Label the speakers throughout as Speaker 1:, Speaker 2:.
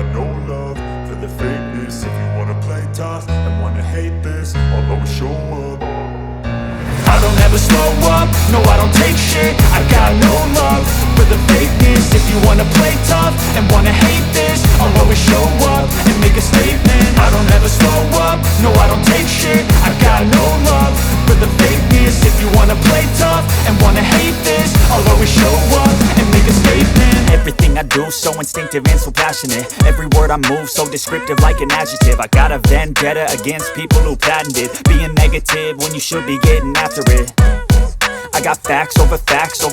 Speaker 1: got no love for the fakeness. If you wanna play tough and wanna hate this, I'll always show up. I don't ever slow up, no I don't take shit. I got no love for the fakeness. If you wanna play tough and wanna hate this, I'll always show up and make a statement. I don't ever slow up, no I don't take shit. I got no love for the fakeness. If you wanna play tough and wanna hate this, I'll always show up and make a statement. Everything I do so instinctive and so passionate. Every word I move so descriptive like an adjective. I got a vendetta against people who patented being negative when you should be getting after it. I got facts over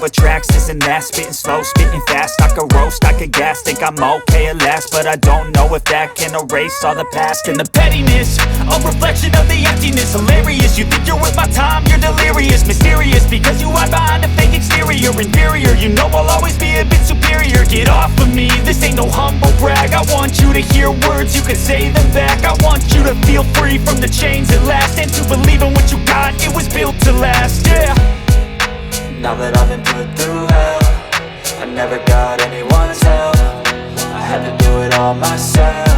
Speaker 1: tracks, this and that. Spitting slow, spitting fast, I could roast, I could gas. Think I'm okay at last, but I don't know if that can erase all the past. And the pettiness, a reflection of the emptiness. Hilarious, you think you're worth my time, you're delirious. Mysterious, because you hide behind a fake exterior. Inferior, you know I'll always be a bit superior. Get off of me, this ain't no humble brag. I want you to hear words, you can say them back. I want you to feel free from the chains at last, and to believe in what you got, it was built to last, yeah.
Speaker 2: Now that I've been put through hell, I never got anyone's help. I had to do it all myself.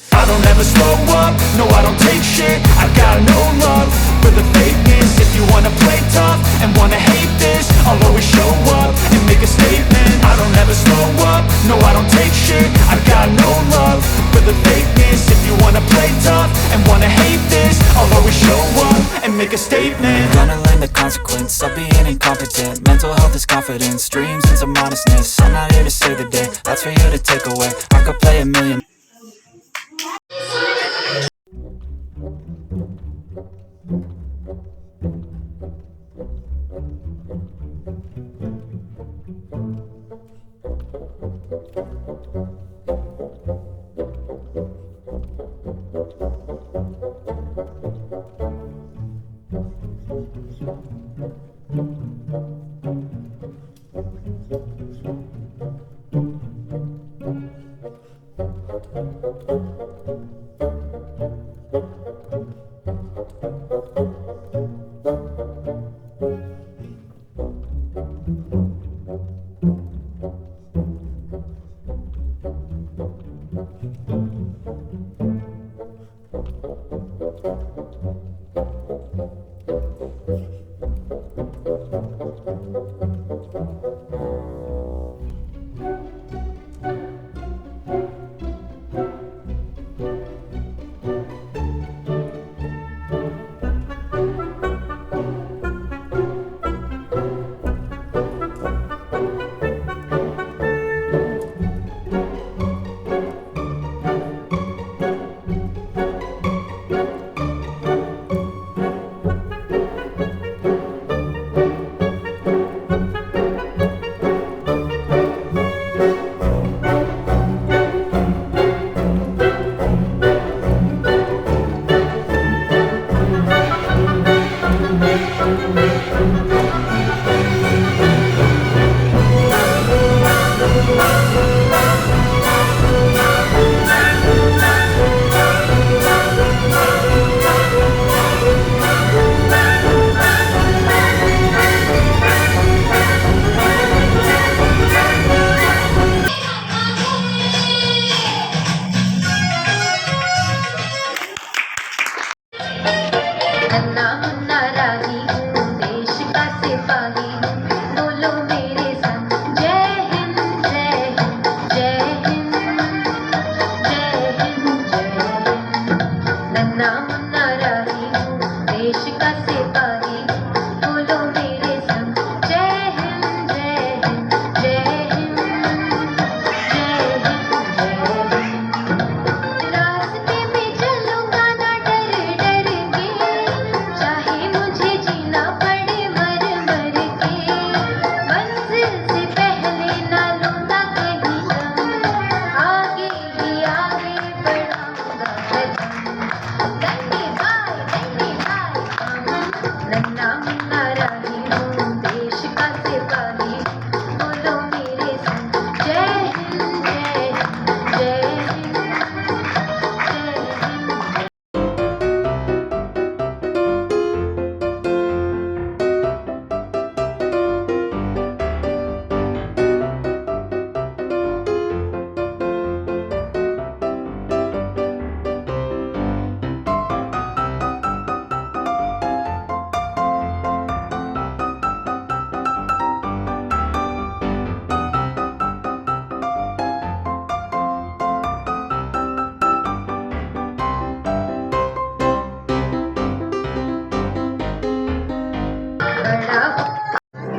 Speaker 1: I don't ever slow up, no I don't take shit. I got no love for the fakeness. If you wanna play tough and wanna hate this, I'll always show up and make a statement. I don't ever slow up, no I don't take shit. I got no love for the fakeness. If you wanna play tough and wanna hate this, I'll always show up and make a statement.
Speaker 2: Gonna learn the consequence of being incompetent. Mental health is confidence, dreams and some honestness. I'm not here to save the day, that's for you to take away. I could play a million.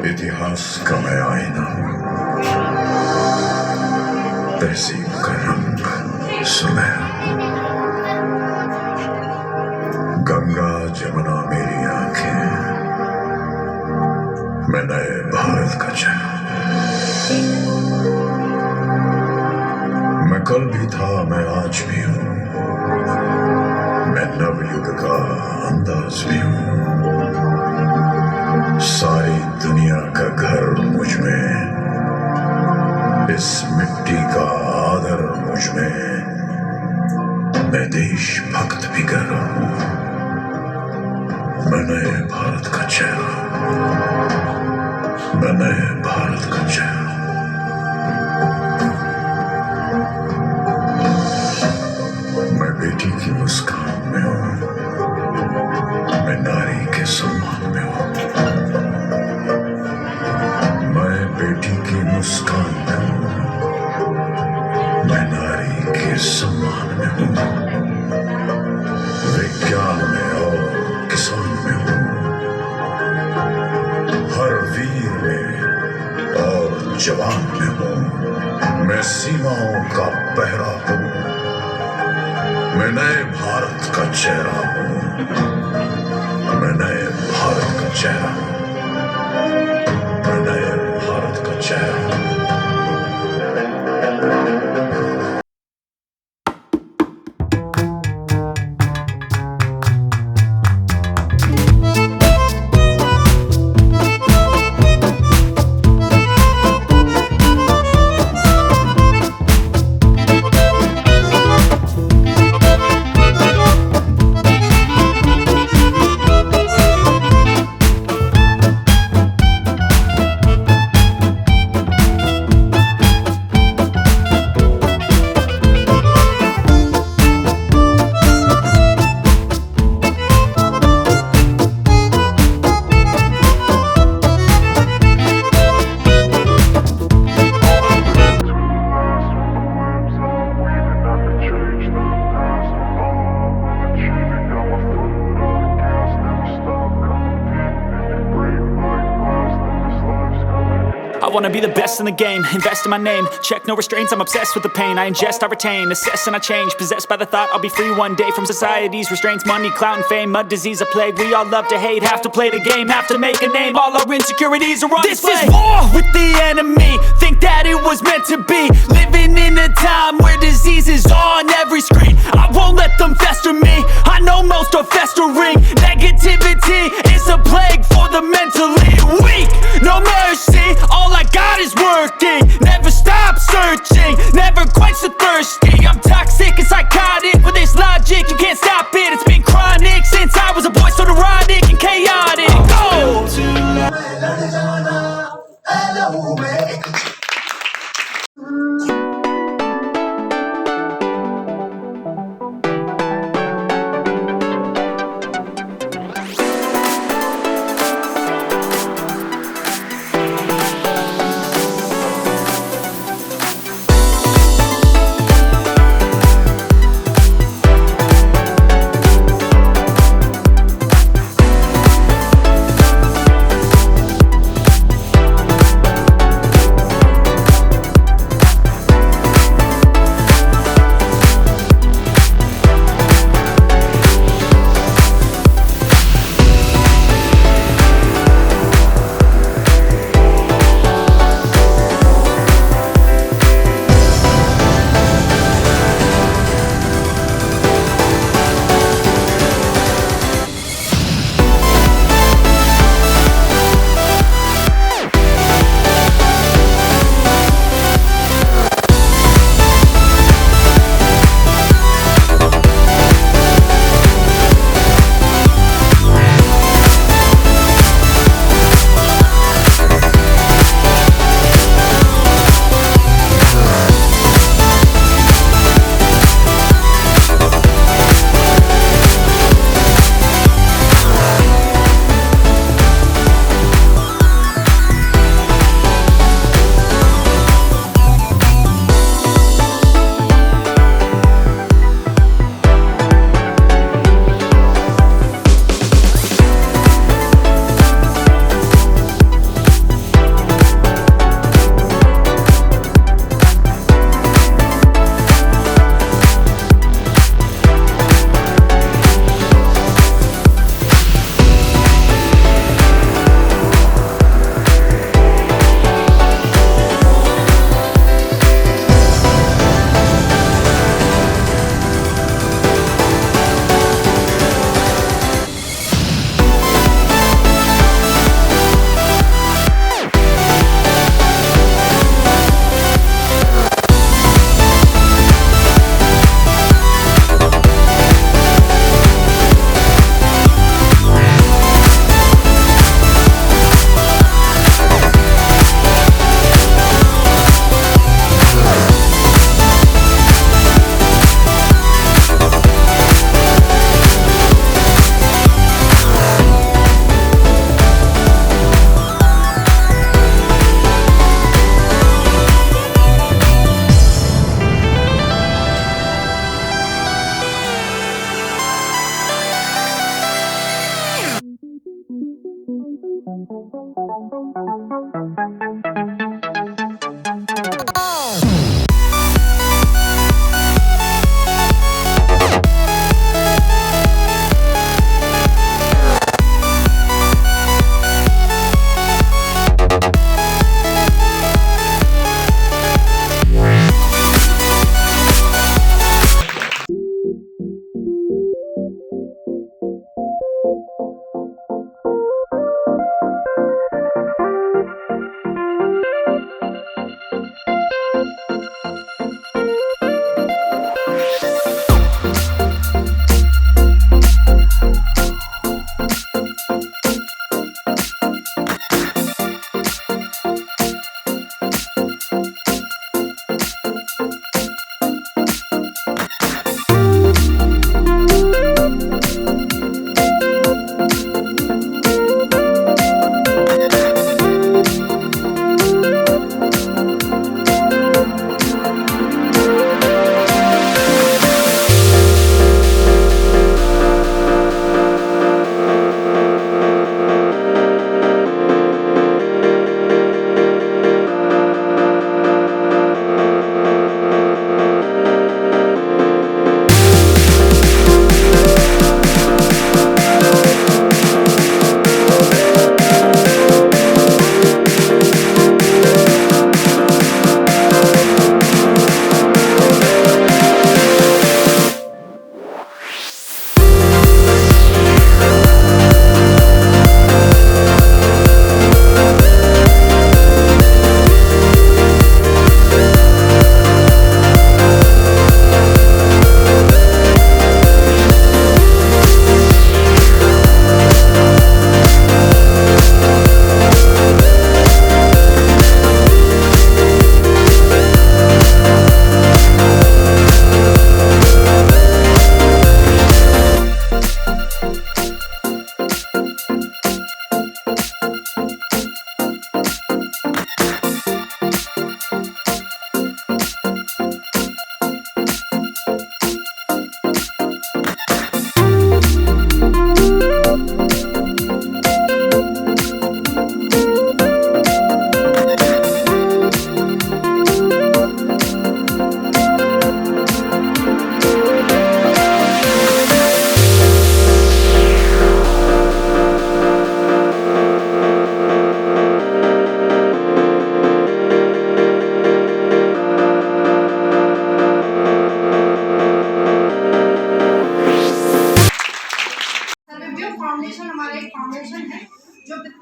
Speaker 3: इतिहास का मैं आईना हूं, तहजीब का रंग सुनहरा। गंगा जमुना मेरी आंखें, मैं नए भारत का चेहरा। मैं कल भी था, मैं आज भी हूं, मैं नवयुग का अंदाज भी हूं। सारी दुनिया का घर मुझ में, इस मिट्टी का आदर मुझ में। मैं देशभक्त भी कर रहा हूं, मैं नए भारत का चेहरा, मैं नए भारत का चेहरा। मैं बेटी की मुस्कान में हूं, मैं नारी के सम्मान में हूं। मैं बेटी की मुस्कान में हूं, मैं नारी के सम्मान में हूं। विज्ञान में और किसान में हूं, हर वीर में और जवान में हूं। मैं सीमाओं का पहरा हूं, मैं नए भारत का चेहरा हूं, मैं नए भारत का चेहरा हूं, मैं नए भारत का चेहरा हूं।
Speaker 4: I wanna be the best in the game, invest in my name. Check no restraints, I'm obsessed with the pain. I ingest, I retain, assess and I change. Possessed by the thought I'll be free one day from society's restraints. Money, clout and fame, mud, disease, a plague. We all love to hate, have to play the game, have to make a name. All our insecurities are on display. This is war with the enemy, think that it was meant to be. Living in a time where disease is on every screen. I won't let them fester me, I know most are festering. Negativity is a plague for the mentally weak. No mercy, all I got is working. Never stop searching, never quench the thirsty. I'm toxic and psychotic with this logic, you can't stop it. It's been chronic since I was a boy, so neurotic and chaotic. Go!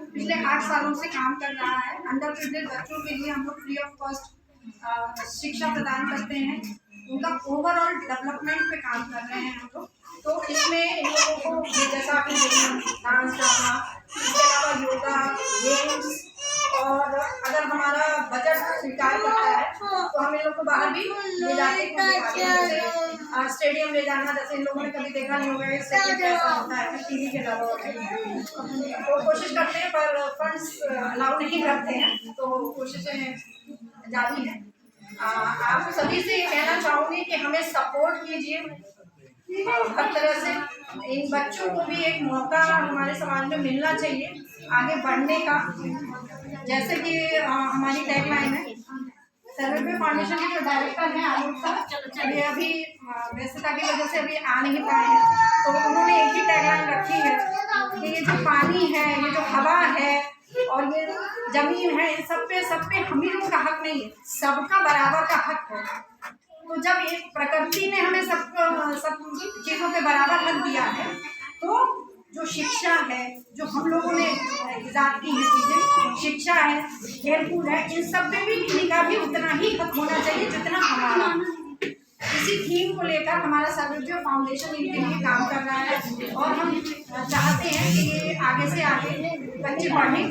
Speaker 5: पिछले 8 सालों से काम कर रहा है। Under privilege बच्चों के लिए हम लोग फ्री ऑफ कॉस्ट शिक्षा प्रदान करते हैं, उनका ओवरऑल डेवलपमेंट पे काम कर रहे हैं हम लोग। तो इसमें इन लोगों को जैसा आपने देखा डांस ड्रामा, इसके अलावा योगा, गेम्स, और अगर हमारा बजट स्वीकार करता है तो हम इन लोग को बाहर भी ले जाते हैं, स्टेडियम ले जाना। जैसे इन लोगों ने कभी देखा नहीं होगा कैसा होता है टीवी के अलावा, तो कोशिश करते हैं पर फंड्स अलाउ नहीं करते हैं, तो कोशिशें जारी हैं। आप सभी से ये कहना चाहूँगी कि हमें सपोर्ट कीजिए हर तरह से। इन बच्चों को भी एक मौका हमारे समाज में मिलना चाहिए आगे बढ़ने का। जैसे कि हमारी टैगलाइन है, सर्वज्ञ फाउंडेशन के जो डायरेक्टर हैं आलोक सर, ये अभी व्यस्तता की वजह से अभी आ नहीं पाए हैं, तो उन्होंने एक ही टैगलाइन रखी है कि ये जो पानी है, ये जो हवा है और ये जमीन है, इन सब पे हम ही लोगों का हक नहीं है, सबका बराबर का हक है। तो जब एक प्रकृति ने हमें सब चीज़ों पे बराबर हक दिया है, तो जो शिक्षा है, जो हम लोगों ने इजाद की है चीज़ें, शिक्षा है, खेलकूद है, इन सब में भी इनका भी उतना ही हक होना चाहिए जितना हमारा। इसी थीम को लेकर हमारा सर्वज्ञ फाउंडेशन इनके लिए काम कर रहा है, और हम चाहते हैं कि ये आगे से आगे बच्चे पढ़ें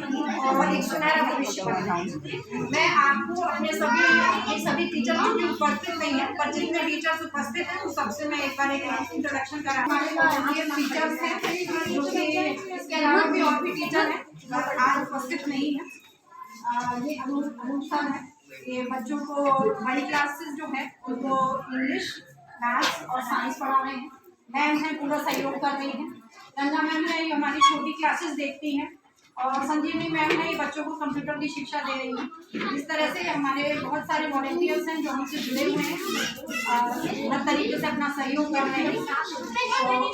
Speaker 5: और एक सुनहरा भविष्य बनाएं। मैं आपको अपने सभी टीचर जो भी उपस्थित नहीं है, पर जितने टीचर्स उपस्थित हैं, उन सबसे मैं एक बार एक इंट्रोडक्शन करा। हमारे टीचर्स हैं जो कि इसके अलावा भी और भी टीचर हैं आज उपस्थित नहीं है। ये अनूप सर है, ये बच्चों को बड़ी क्लासेस जो है उनको इंग्लिश, मैथ्स और साइंस पढ़ा रहे हैं। मैम हैं, पूरा सहयोग कर रही हैं। गंगा मैम है, ये हमारी छोटी क्लासेस देखती हैं, और संजीवनी मैम है बच्चों को कंप्यूटर की शिक्षा दे रही हैं। इस तरह से हमारे बहुत सारे वॉलंटियर्स हैं जो हमसे जुड़े हुए हैं और हर तरीके से अपना सहयोग कर रहे हैं। तो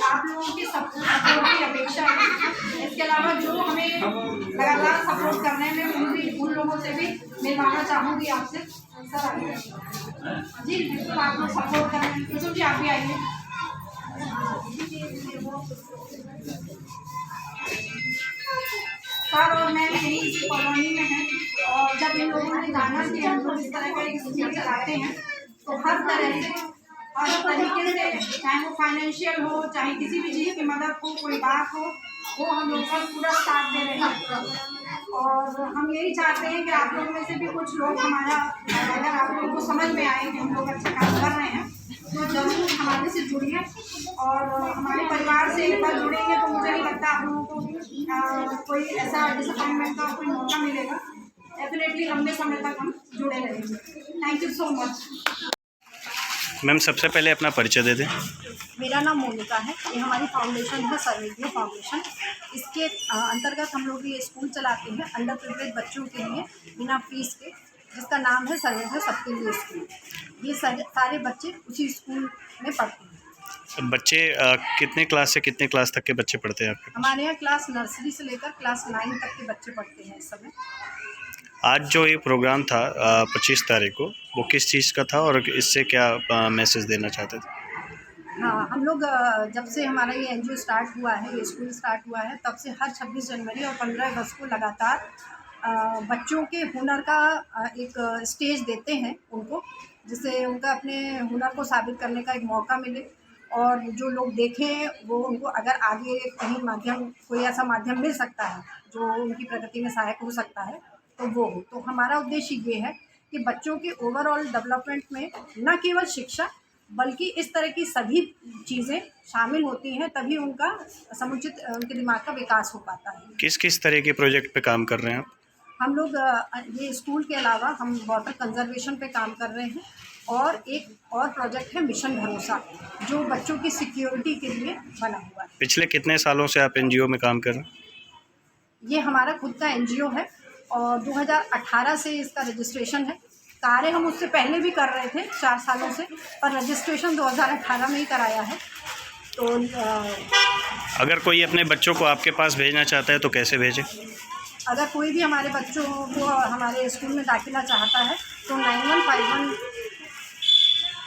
Speaker 5: आप लोगों की सपोर्ट की अपेक्षा है। इसके अलावा जो हमें लगातार सपोर्ट करने में उन लोगों से भी मिलवाना चाहूँगी आपसे। सर आइए जी, बिल्कुल आप लोग सपोर्ट करें। कुछ भी आप भी आइए। सर और मैं यही इसी कॉलोनी में हैं और जब इन लोगों ने जाना कि हम लोग इस तरह का एक स्कूल चलाते हैं तो हर तरह से हर तरीके से, चाहे वो फाइनेंशियल हो, चाहे किसी भी चीज़ की मदद हो, कोई बात हो, वो हम लोग का पूरा साथ दे रहे हैं। और हम यही चाहते हैं कि आप लोग में से भी कुछ लोग हमारा, अगर आप लोगों को समझ में आए कि हम लोग अच्छा काम कर रहे हैं तो जरूर हमारे से जुड़िए और हमारे परिवार से एक बार जुड़ेंगे तो मुझे नहीं लगता आप लोगों को कोई ऐसा डिसअपॉइंटमेंट का कोई मौका मिलेगा। डेफिनेटली लंबे समय तक हम जुड़े रहेंगे। Thank you so much.
Speaker 6: Ma'am सबसे पहले अपना परिचय दे दें।
Speaker 7: मेरा नाम मोनिका है। ये हमारी फाउंडेशन है सर्वेडियो फाउंडेशन। इसके अंतर्गत हम लोग ये स्कूल चलाते हैं अंडर प्रिविलेज बच्चों के लिए बिना फीस के, जिसका नाम है सर्वेडियो सबके लिए स्कूल। ये सारे बच्चे उसी स्कूल में पढ़ते हैं।
Speaker 6: बच्चे कितने क्लास से कितने क्लास तक के बच्चे पढ़ते हैं आपके पास?
Speaker 7: हमारे यहाँ क्लास नर्सरी से लेकर क्लास 9 तक के बच्चे पढ़ते हैं इस समय।
Speaker 6: आज जो ये प्रोग्राम था 25 तारीख को, वो किस चीज़ का था और इससे क्या मैसेज देना चाहते थे?
Speaker 7: हाँ, हम लोग जब से हमारा ये NGO स्टार्ट हुआ है, ये स्कूल स्टार्ट हुआ है, तब से हर 26 जनवरी और 15 अगस्त को लगातार बच्चों के हुनर का एक स्टेज देते हैं उनको, जिससे उनका अपने हुनर को साबित करने का एक मौका मिले और जो लोग देखें वो उनको अगर आगे कहीं माध्यम, कोई ऐसा माध्यम मिल सकता है जो उनकी प्रगति में सहायक हो सकता है तो वो हो। तो हमारा उद्देश्य ये है कि बच्चों के ओवरऑल डेवलपमेंट में न केवल शिक्षा बल्कि इस तरह की सभी चीज़ें शामिल होती हैं, तभी उनका समुचित उनके दिमाग का विकास हो पाता है।
Speaker 6: किस किस तरह के प्रोजेक्ट पे काम कर रहे हैं आप?
Speaker 7: हम लोग ये स्कूल के अलावा हम वाटर कंजर्वेशन पे काम कर रहे हैं और एक और प्रोजेक्ट है मिशन भरोसा, जो बच्चों की सिक्योरिटी के लिए बना हुआ है।
Speaker 6: पिछले कितने सालों से आप NGO में काम कर रहे हैं?
Speaker 7: ये हमारा खुद का NGO है और 2018 से इसका रजिस्ट्रेशन है। कार्य हम उससे पहले भी कर रहे थे 4 सालों से, पर रजिस्ट्रेशन 2018 में ही कराया है। तो
Speaker 6: अगर कोई अपने बच्चों को आपके पास भेजना चाहता है तो कैसे भेजे?
Speaker 7: अगर कोई भी हमारे बच्चों को हमारे स्कूल में दाखिला चाहता है तो 9151,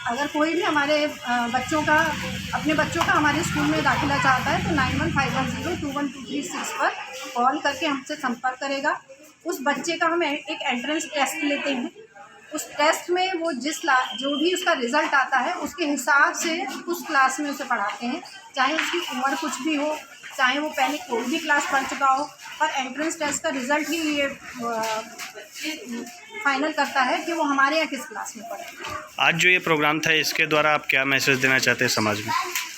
Speaker 7: अगर कोई भी हमारे अपने बच्चों का हमारे स्कूल में दाखिला चाहता है तो 9151021236 पर कॉल करके हमसे संपर्क करेगा। उस बच्चे का हम एक एंट्रेंस टेस्ट लेते हैं। उस टेस्ट में वो जो भी उसका रिज़ल्ट आता है उसके हिसाब से उस क्लास में उसे पढ़ाते हैं, चाहे उसकी उम्र कुछ भी हो, चाहे वो पहले कोई भी क्लास पढ़ चुका हो, पर एंट्रेंस टेस्ट का रिज़ल्ट ही ये फाइनल करता है कि वो हमारे यहाँ किस क्लास में पढ़े।
Speaker 6: आज जो ये प्रोग्राम था इसके द्वारा आप क्या मैसेज देना चाहते हैं समाज में?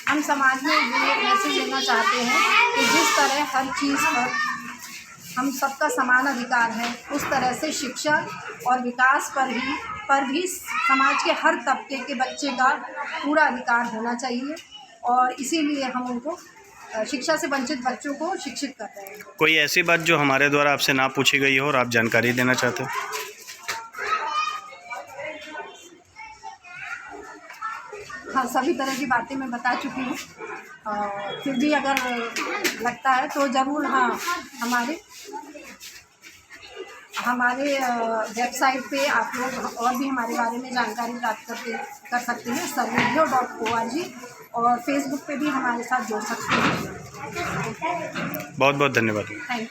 Speaker 7: हम समाज में ये मैसेज देना चाहते हैं कि जिस तरह हर चीज़ पर हम सबका समान अधिकार है, उस तरह से शिक्षा और विकास पर भी समाज के हर तबके के बच्चे का पूरा अधिकार होना चाहिए और इसीलिए हम उनको शिक्षा से वंचित बच्चों को शिक्षित कर रहे हैं।
Speaker 6: कोई ऐसी बात जो हमारे द्वारा आपसे ना पूछी गई हो और आप जानकारी देना चाहते हो?
Speaker 7: हाँ, सभी तरह की बातें मैं बता चुकी हूँ। फिर भी अगर लगता है तो ज़रूर हाँ, हमारे वेबसाइट पे आप लोग और भी हमारे बारे में जानकारी प्राप्त कर सकते हैं, सर्वेडियो.org, और फेसबुक पे भी हमारे साथ जुड़ सकते हैं।
Speaker 6: बहुत बहुत धन्यवाद।
Speaker 7: Thank you.